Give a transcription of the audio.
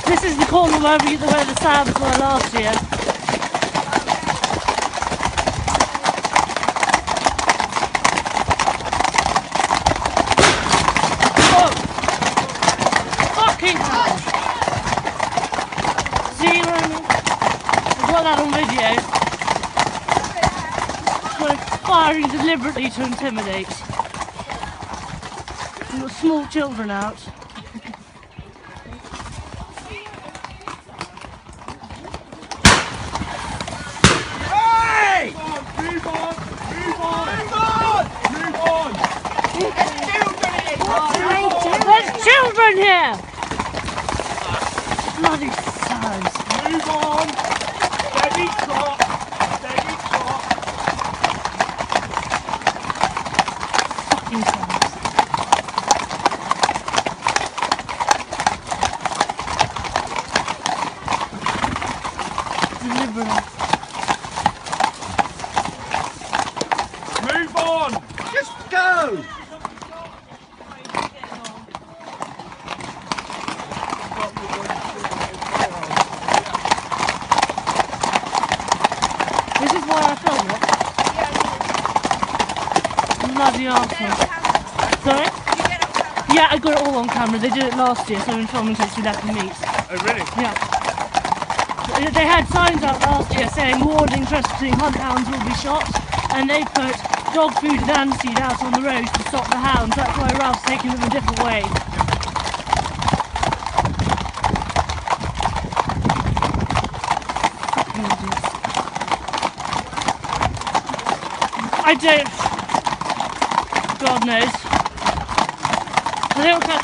This is the corner where the Sabs were last year. Oh! Fucking hell! See, I've got that on video. We're firing deliberately to intimidate. We've got small children out. There's children here! Bloody sons. Move on! Steady trot! Steady trot! Fucking sons. Deliberate. Move on! Just go! This is why I film it. Bloody arsehole. Sorry? Yeah, I got it all on camera. They did it last year, so I've been filming since we left the meet. Oh really? Yeah. They had signs out last year saying warning trespassing hunt hounds will be shot, and they put dog food and aniseed out on the road to stop the hounds. That's why Ralph's taking them a different way. I don't. God knows. I don't catch